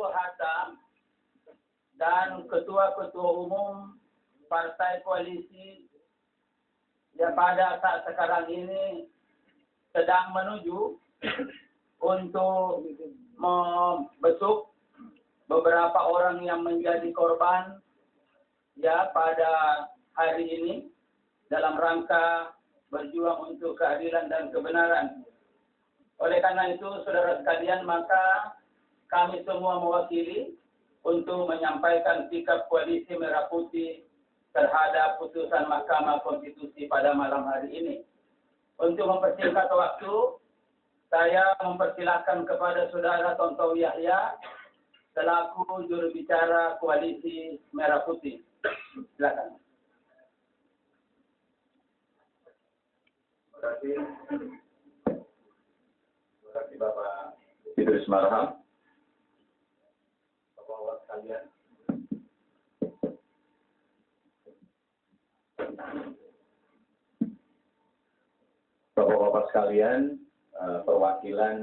Prabowo Hatta dan ketua-ketua umum partai koalisi yang pada saat sekarang ini sedang menuju untuk membesuk beberapa orang yang menjadi korban ya pada hari ini dalam rangka berjuang untuk keadilan dan kebenaran. Oleh karena itu, saudara sekalian, maka kami semua mewakili untuk menyampaikan sikap koalisi Merah Putih terhadap putusan Mahkamah Konstitusi pada malam hari ini. Untuk mempersingkat waktu, saya mempersilahkan kepada saudara Tontowi Yahya selaku juru bicara koalisi Merah Putih. Silakan. Terima kasih Bapak Idris Marham. Bapak-bapak sekalian. Bapak-bapak sekalian, perwakilan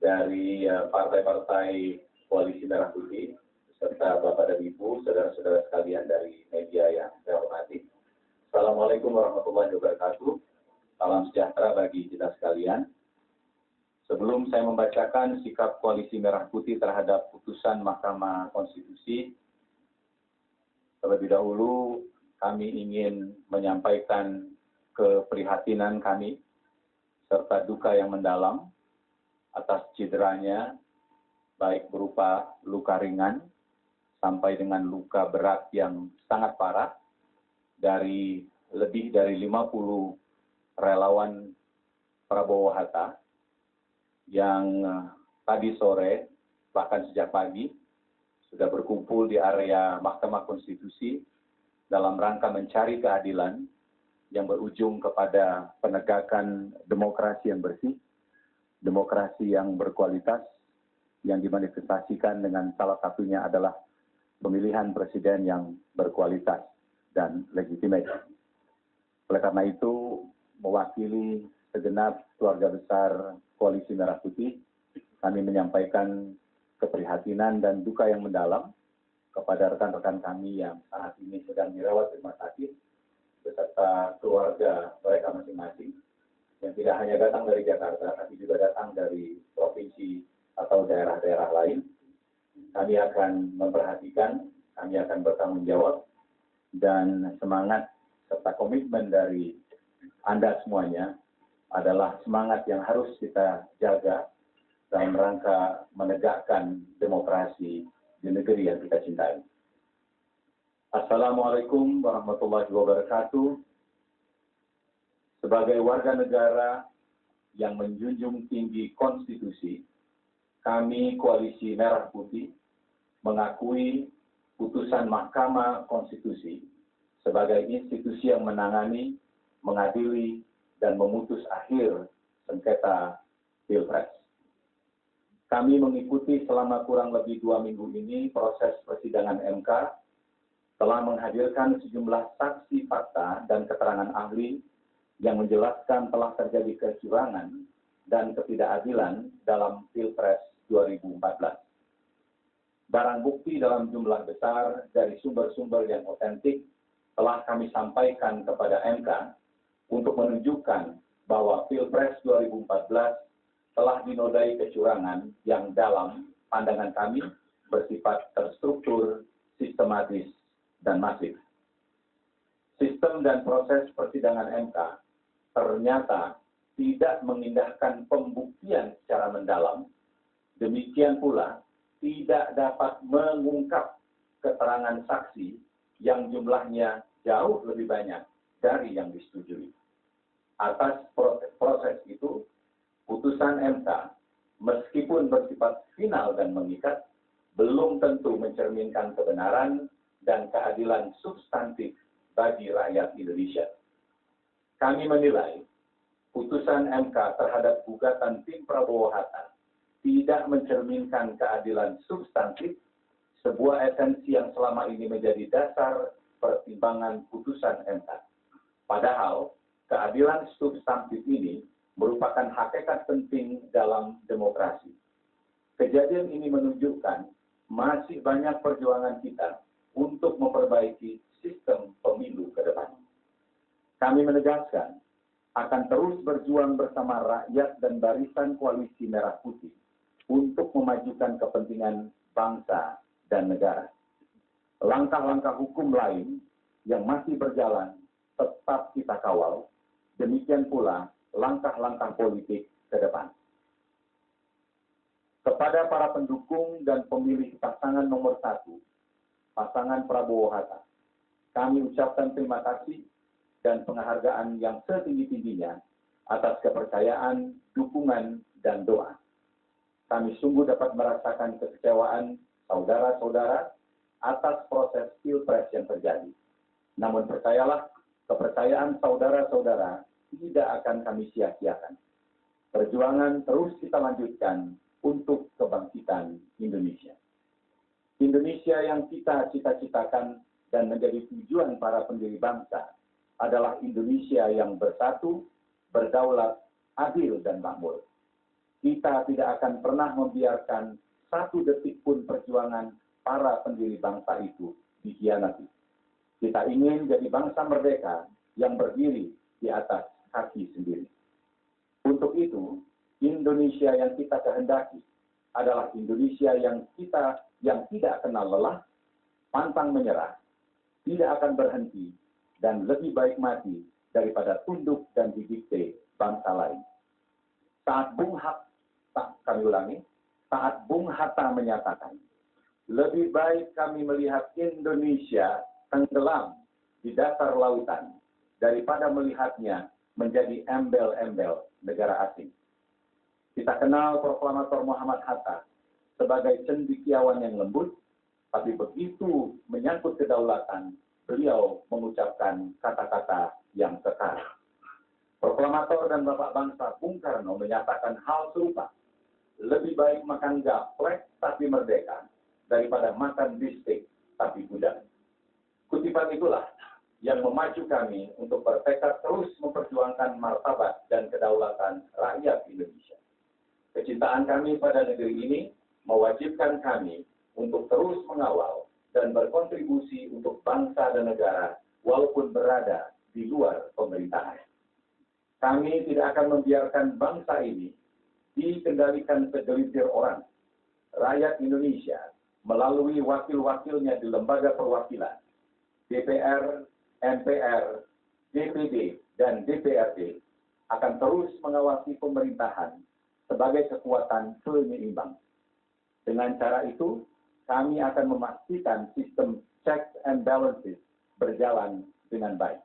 dari partai-partai Koalisi Merah Putih, serta Bapak dan Ibu, saudara-saudara sekalian dari media yang saya hormati. Assalamualaikum warahmatullahi wabarakatuh. Salam sejahtera bagi kita sekalian. Sebelum saya membacakan sikap Koalisi Merah Putih terhadap putusan Mahkamah Konstitusi, terlebih dahulu kami ingin menyampaikan keprihatinan kami serta duka yang mendalam atas cederanya, baik berupa luka ringan sampai dengan luka berat yang sangat parah dari lebih dari 50 relawan Prabowo Hatta yang tadi sore bahkan sejak pagi sudah berkumpul di area Mahkamah Konstitusi dalam rangka mencari keadilan yang berujung kepada penegakan demokrasi yang bersih, demokrasi yang berkualitas, yang dimanifestasikan dengan salah satunya adalah pemilihan presiden yang berkualitas dan legitimate. Oleh karena itu, mewakili segenap keluarga besar Koalisi Merah Putih, kami menyampaikan keprihatinan dan duka yang mendalam kepada rekan-rekan kami yang saat ini sedang dirawat di rumah sakit beserta keluarga mereka masing-masing yang tidak hanya datang dari Jakarta, tapi juga datang dari provinsi atau daerah-daerah lain. Kami akan memperhatikan, kami akan bertanggung jawab, dan semangat serta komitmen dari Anda semuanya adalah semangat yang harus kita jaga dalam rangka menegakkan demokrasi di negeri yang kita cintai. Assalamualaikum warahmatullahi wabarakatuh. Sebagai warga negara yang menjunjung tinggi konstitusi, kami Koalisi Merah Putih mengakui putusan Mahkamah Konstitusi sebagai institusi yang menangani, mengadili, dan memutus akhir sengketa Pilpres. Kami mengikuti selama kurang lebih 2 minggu ini proses persidangan MK, telah menghadirkan sejumlah saksi fakta dan keterangan ahli yang menjelaskan telah terjadi kecurangan dan ketidakadilan dalam Pilpres 2014. Barang bukti dalam jumlah besar dari sumber-sumber yang otentik telah kami sampaikan kepada MK untuk menunjukkan bahwa Pilpres 2014 telah dinodai kecurangan yang dalam pandangan kami bersifat terstruktur, sistematis, dan masif. Sistem dan proses persidangan MK ternyata tidak mengindahkan pembuktian secara mendalam, demikian pula tidak dapat mengungkap keterangan saksi yang jumlahnya jauh lebih banyak dari yang disetujui. Atas proses itu, putusan MK, meskipun bersifat final dan mengikat, belum tentu mencerminkan kebenaran dan keadilan substantif bagi rakyat Indonesia. Kami menilai putusan MK terhadap gugatan tim Prabowo Hatta tidak mencerminkan keadilan substantif, sebuah esensi yang selama ini menjadi dasar pertimbangan putusan MK. Padahal, keadilan substantif ini merupakan hakikat penting dalam demokrasi. Kejadian ini menunjukkan masih banyak perjuangan kita untuk memperbaiki sistem pemilu ke depan. Kami menegaskan akan terus berjuang bersama rakyat dan barisan koalisi Merah Putih untuk memajukan kepentingan bangsa dan negara. Langkah-langkah hukum lain yang masih berjalan tetap kita kawal, demikian pula langkah-langkah politik ke depan. Kepada para pendukung dan pemilih pasangan nomor 1, pasangan Prabowo Hatta, kami ucapkan terima kasih dan penghargaan yang setinggi-tingginya atas kepercayaan, dukungan, dan doa. Kami sungguh dapat merasakan kekecewaan saudara-saudara atas proses pilpres yang terjadi. Namun percayalah, kepercayaan saudara-saudara tidak akan kami sia-siakan. Perjuangan terus kita lanjutkan untuk kebangkitan Indonesia. Indonesia yang kita cita-citakan dan menjadi tujuan para pendiri bangsa adalah Indonesia yang bersatu, berdaulat, adil, dan makmur. Kita tidak akan pernah membiarkan satu detik pun perjuangan para pendiri bangsa itu dikhianati. Kita ingin jadi bangsa merdeka yang berdiri di atas kaki sendiri. Untuk itu, Indonesia yang kita kehendaki adalah Indonesia yang tidak kenal lelah, pantang menyerah, tidak akan berhenti, dan lebih baik mati daripada tunduk dan didikte bangsa lain. Saat Bung Hatta menyatakan, lebih baik kami melihat Indonesia tenggelam di dasar lautan daripada melihatnya menjadi embel-embel negara asing. Kita kenal proklamator Muhammad Hatta sebagai cendekiawan yang lembut, tapi begitu menyangkut kedaulatan, beliau mengucapkan kata-kata yang kekar. Proklamator dan Bapak Bangsa Bung Karno menyatakan hal serupa. Lebih baik makan gaplek tapi merdeka daripada makan bistik tapi gudang. Kutipan itulah yang memacu kami untuk bertekad terus memperjuangkan martabat dan kedaulatan rakyat Indonesia. Kecintaan kami pada negeri ini mewajibkan kami untuk terus mengawal dan berkontribusi untuk bangsa dan negara walaupun berada di luar pemerintahan. Kami tidak akan membiarkan bangsa ini dikendalikan segelintir orang. Rakyat Indonesia melalui wakil-wakilnya di lembaga perwakilan, DPR, MPR, DPD, dan DPRD akan terus mengawasi pemerintahan sebagai kekuatan penyeimbang. Dengan cara itu, kami akan memastikan sistem checks and balances berjalan dengan baik.